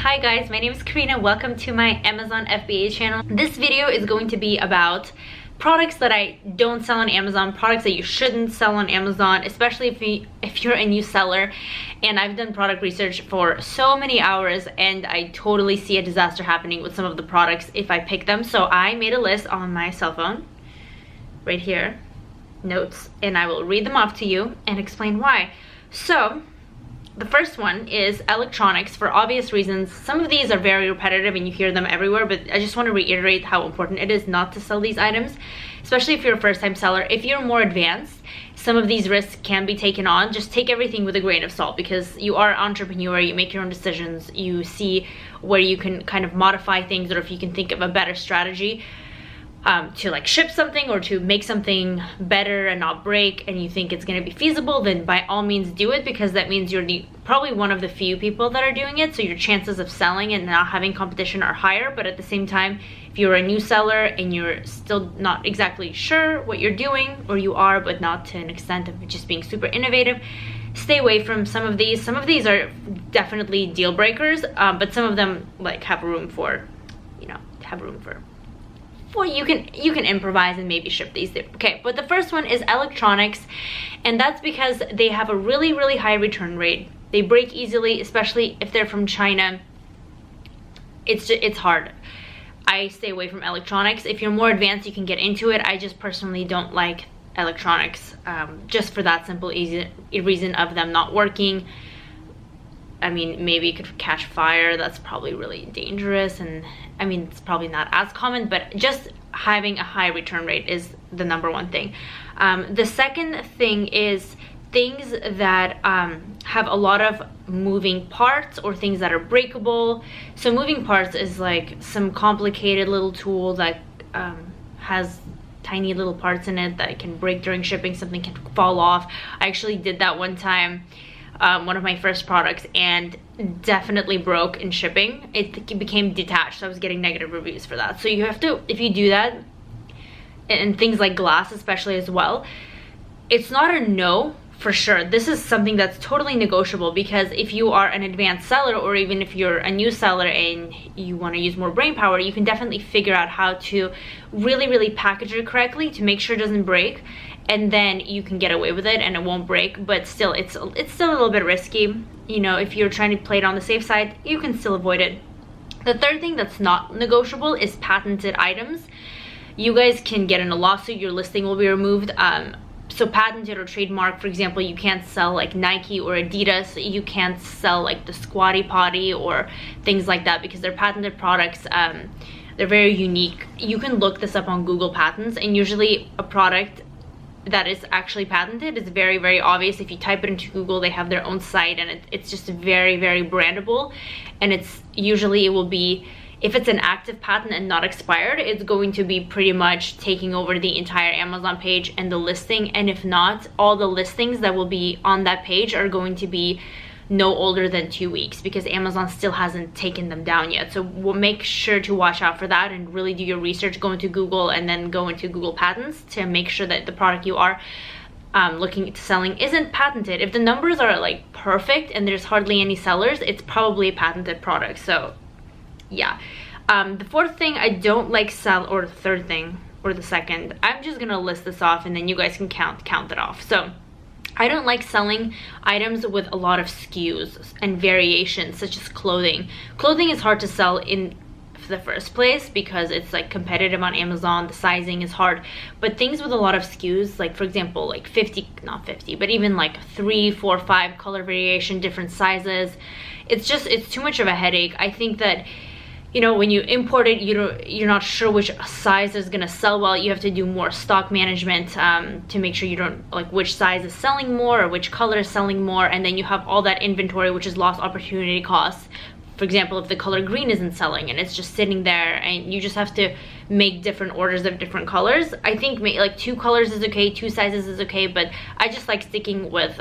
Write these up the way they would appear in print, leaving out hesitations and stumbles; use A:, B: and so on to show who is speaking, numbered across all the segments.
A: Hi guys, my name is Karina. Welcome to my Amazon FBA channel. This video is going to be about products that I don't sell on Amazon, products that you shouldn't sell on Amazon, especially if you're a new seller. And I've done product research for so many hours and I totally see a disaster happening with some of the products if I pick them. So I made a list on my cell phone right here, notes, and I will read them off to you and explain why. So the first one is electronics, for obvious reasons. Some of these are very repetitive and you hear them everywhere, but I just want to reiterate how important it is not to sell these items, especially if you're a first-time seller. If you're more advanced, some of these risks can be taken on. Just take everything with a grain of salt because you are an entrepreneur, you make your own decisions, you see where you can kind of modify things or if you can think of a better strategy to like ship something or to make something better and not break, and you think it's going to be feasible, then by all means do it, because that means you're probably one of the few people that are doing it, so your chances of selling and not having competition are higher. But at the same time, if you're a new seller and you're still not exactly sure what you're doing, or you are but not to an extent of just being super innovative, stay away from some of these. Some of these are definitely deal breakers, but some of them like have room for, well, you can improvise and maybe ship these. Okay, but the first one is electronics, and that's because they have a really high return rate. They break easily, especially if they're from China. It's hard. I stay away from electronics. If you're more advanced, you can get into it. I just personally don't like electronics, just for that simple easy reason of them not working. I mean, maybe it could catch fire. That's probably really dangerous, and I mean, it's probably not as common, but just having a high return rate is the number one thing. The second thing is things that have a lot of moving parts or things that are breakable. So moving parts is like some complicated little tool that has tiny little parts in it that can break during shipping. Something can fall off. I actually did that one time. One of my first products, and definitely broke in shipping. It became detached, so I was getting negative reviews for that. So you have to, if you do that, and things like glass especially as well, it's not a no for sure. This is something that's totally negotiable, because if you are an advanced seller, or even if you're a new seller and you want to use more brain power, you can definitely figure out how to really package it correctly to make sure it doesn't break, and then you can get away with it and it won't break. But still, it's still a little bit risky. You know, if you're trying to play it on the safe side, you can still avoid it. The third thing that's not negotiable is patented items. You guys can get in a lawsuit, your listing will be removed. So patented or trademark, for example, you can't sell like Nike or Adidas. You can't sell like the Squatty Potty or things like that, because they're patented products. They're very unique. You can look this up on Google Patents, and usually a product that is actually patented is very obvious. If you type it into Google, they have their own site, and it's just very brandable. And it's usually, it will be, if it's an active patent and not expired, it's going to be pretty much taking over the entire Amazon page and the listing. And if not, all the listings that will be on that page are going to be no older than 2 weeks, because Amazon still hasn't taken them down yet. So we'll make sure to watch out for that and really do your research. Go into Google and then go into Google Patents to make sure that the product you are looking at selling isn't patented. If the numbers are like perfect and there's hardly any sellers, it's probably a patented product. So yeah. The fourth thing I don't like or the third thing, or the second, I'm just gonna list this off and then you guys can count it off. So I don't like selling items with a lot of SKUs and variations, such as clothing. Clothing is hard to sell in the first place because it's like competitive on Amazon. The sizing is hard. But things with a lot of SKUs, like for example, like 50, not 50, but even like 3, 4, 5 color variation, different sizes, it's too much of a headache. I think that, you know, when you import it, you're not sure which size is gonna sell well. You have to do more stock management to make sure you don't, like, which size is selling more or which color is selling more, and then you have all that inventory, which is lost opportunity costs. For example, if the color green isn't selling and it's just sitting there, and you just have to make different orders of different colors. I think like 2 colors is okay, 2 sizes is okay, but I just like sticking with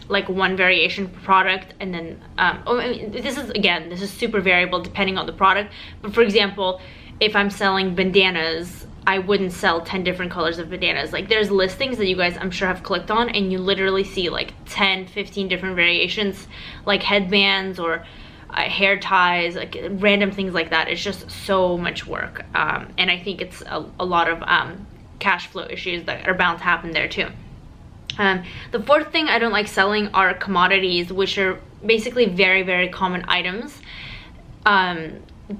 A: like one variation per product. And then I mean, this is super variable depending on the product. But for example, if I'm selling bandanas, I wouldn't sell 10 different colors of bandanas. Like, there's listings that you guys I'm sure have clicked on, and you literally see like 10, 15 different variations, like headbands or hair ties, like random things like that. It's just so much work, and I think it's a lot of cash flow issues that are bound to happen there too. The fourth thing I don't like selling are commodities, which are basically very, very common items.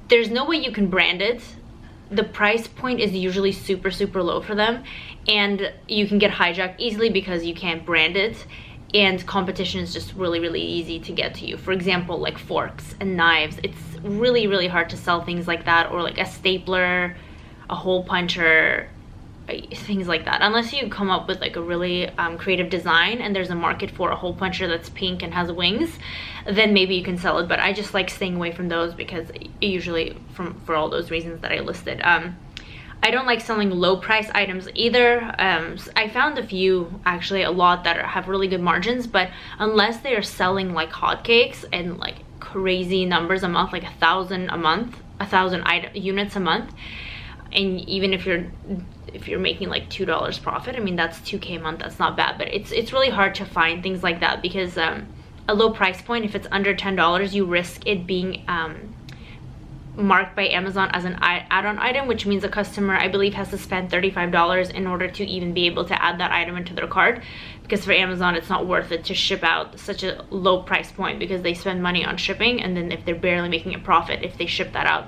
A: There's no way you can brand it. The price point is usually super, super low for them, and you can get hijacked easily because you can't brand it, and competition is just really, really easy to get to you. For example, like forks and knives, it's really, really hard to sell things like that, or like a stapler, a hole puncher, things like that, unless you come up with like a really creative design and there's a market for a hole puncher that's pink and has wings, then maybe you can sell it. But I just like staying away from those because usually for all those reasons that I listed. I don't like selling low price items either. I found a lot that have really good margins, but unless they are selling like hotcakes and like crazy numbers a month, like 1,000 a month, 1,000 units a month, and even if you're making like $2 profit, I mean, that's $2K a month, that's not bad. But it's really hard to find things like that because a low price point, if it's under $10, you risk it being marked by Amazon as an add-on item, which means a customer, I believe, has to spend $35 in order to even be able to add that item into their cart, because for Amazon it's not worth it to ship out such a low price point because they spend money on shipping, and then if they're barely making a profit if they ship that out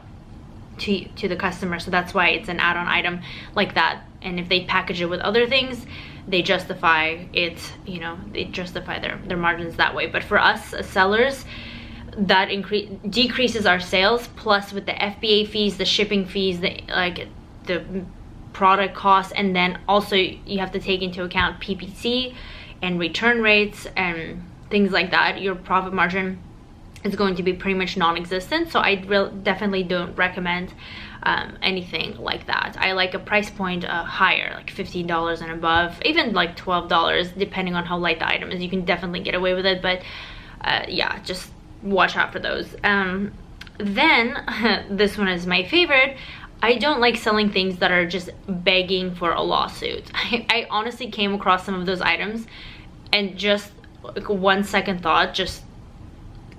A: to the customer. So that's why it's an add-on item like that. And if they package it with other things, they justify it, you know, they justify their margins that way. But for us as sellers, that decreases our sales, plus with the FBA fees, the shipping fees, the product costs, and then also you have to take into account PPC and return rates and things like that. Your profit margin is going to be pretty much non-existent. So I definitely don't recommend anything like that. I like a price point higher, like $15 and above, even like $12, depending on how light the item is. You can definitely get away with it, but yeah, just watch out for those. Then this one is my favorite. I don't like selling things that are just begging for a lawsuit. I honestly came across some of those items and just like 1 second thought just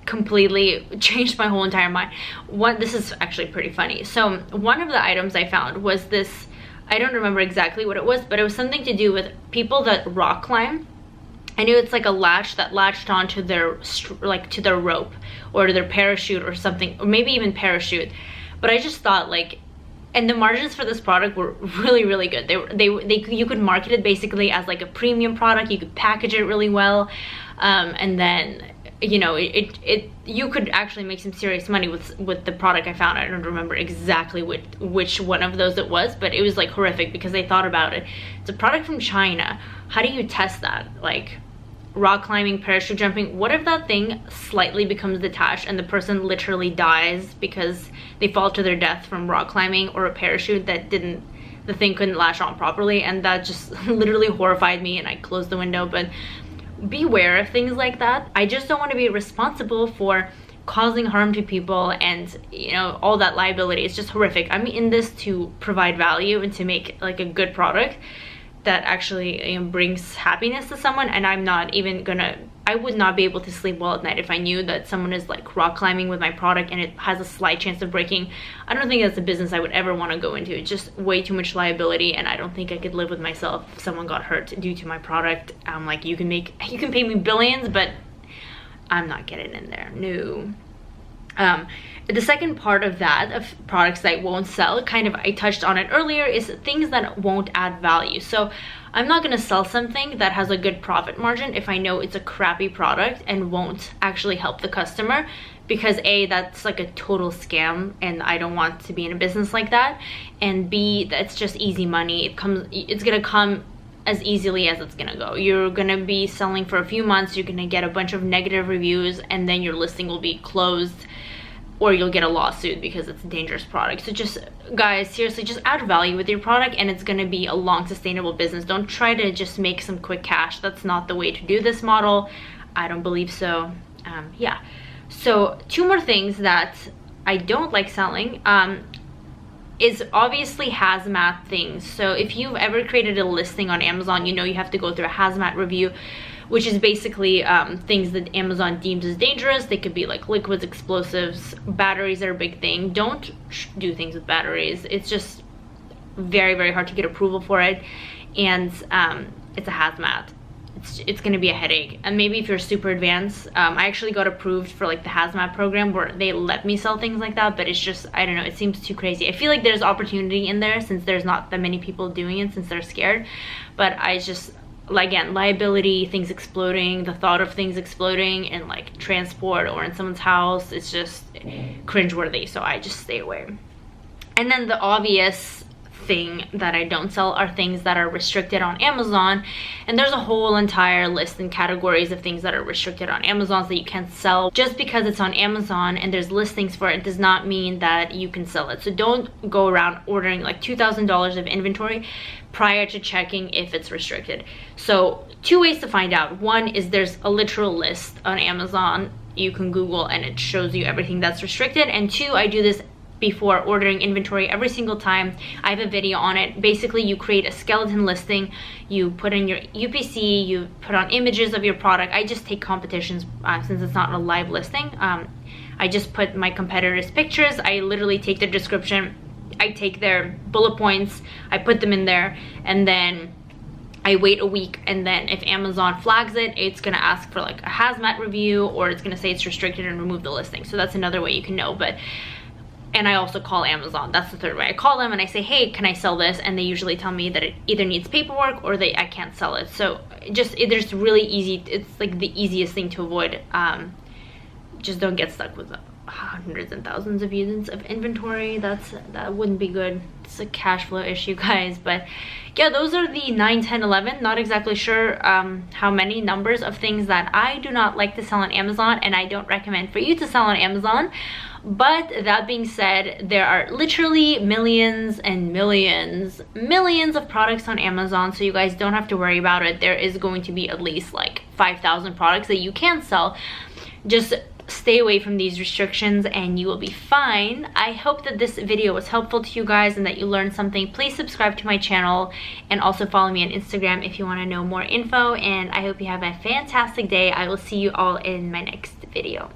A: completely changed my whole entire mind. This is actually pretty funny. So one of the items I found was this, I don't remember exactly what it was, but it was something to do with people that rock climb. I knew it's like a latch that latched onto their, like to their rope or to their parachute or something, or maybe even parachute. But I just thought like, and the margins for this product were really, really good. You could market it basically as like a premium product. You could package it really well, and then, you know, you could actually make some serious money with the product I found. I don't remember exactly which one of those it was, but it was like horrific because they thought about it. It's a product from China. How do you test that? Like rock climbing, parachute jumping, what if that thing slightly becomes detached and the person literally dies because they fall to their death from rock climbing, or a parachute that the thing couldn't latch on properly? And that just literally horrified me, and I closed the window. But beware of things like that. I just don't want to be responsible for causing harm to people, and you know, all that liability. It's just horrific. I'm in this to provide value and to make like a good product that actually, you know, brings happiness to someone. And I'm not even gonna, I would not be able to sleep well at night if I knew that someone is like rock climbing with my product and it has a slight chance of breaking. I don't think that's a business I would ever want to go into. It's just way too much liability, and I don't think I could live with myself if someone got hurt due to my product. Like you can pay me billions, but I'm not getting in there, no. The second part of that, of products that won't sell, kind of I touched on it earlier, is things that won't add value. So I'm not going to sell something that has a good profit margin if I know it's a crappy product and won't actually help the customer, because A, that's like a total scam and I don't want to be in a business like that, and B, that's just easy money. It's going to come as easily as it's gonna go. You're gonna be selling for a few months, you're gonna get a bunch of negative reviews, and then your listing will be closed, or you'll get a lawsuit because it's a dangerous product. So just, guys, seriously, just add value with your product and it's gonna be a long, sustainable business. Don't try to just make some quick cash. That's not the way to do this model. I don't believe so. Yeah. So 2 more things that I don't like selling is obviously hazmat things. So if you've ever created a listing on Amazon, you know you have to go through a hazmat review, which is basically things that Amazon deems as dangerous. They could be like liquids, explosives, batteries are a big thing. Don't do things with batteries. It's just very, very hard to get approval for it, and it's a hazmat. It's gonna be a headache. And maybe if you're super advanced, I actually got approved for like the hazmat program where they let me sell things like that, but it's just, I don't know, it seems too crazy. I feel like there's opportunity in there since there's not that many people doing it, since they're scared. But I just, again, liability, things exploding, the thought of things exploding in like transport or in someone's house, it's just cringeworthy, so I just stay away. And then the obvious thing that I don't sell are things that are restricted on Amazon, and there's a whole entire list and categories of things that are restricted on Amazon that you can't sell. Just because it's on Amazon and there's listings for it does not mean that you can sell it. So don't go around ordering like $2,000 of inventory prior to checking if it's restricted. So 2 ways to find out. One is there's a literal list on Amazon you can Google and it shows you everything that's restricted. And 2, I do this before ordering inventory every single time. I have a video on it. Basically, you create a skeleton listing, you put in your UPC, you put on images of your product. I just take competitions since it's not a live listing. I just put my competitors' pictures. I literally take their description, I take their bullet points, I put them in there, and then I wait a week, and then if Amazon flags it, it's gonna ask for like a hazmat review, or it's gonna say it's restricted and remove the listing. So that's another way you can know. And I also call Amazon. That's the third way. I call them and I say, hey, can I sell this? And they usually tell me that it either needs paperwork or I can't sell it. So there's really easy, it's like the easiest thing to avoid. Just don't get stuck with hundreds and thousands of units of inventory. That wouldn't be good. It's a cash flow issue, guys. But yeah, those are the 9, 10, 11. Not exactly sure how many numbers of things that I do not like to sell on Amazon, and I don't recommend for you to sell on Amazon. But that being said, there are literally millions and millions of products on Amazon, so you guys don't have to worry about it. There is going to be at least like 5,000 products that you can sell. Just stay away from these restrictions and you will be fine. I hope that this video was helpful to you guys and that you learned something. Please subscribe to my channel and also follow me on Instagram if you want to know more info, and I hope you have a fantastic day. I will see you all in my next video.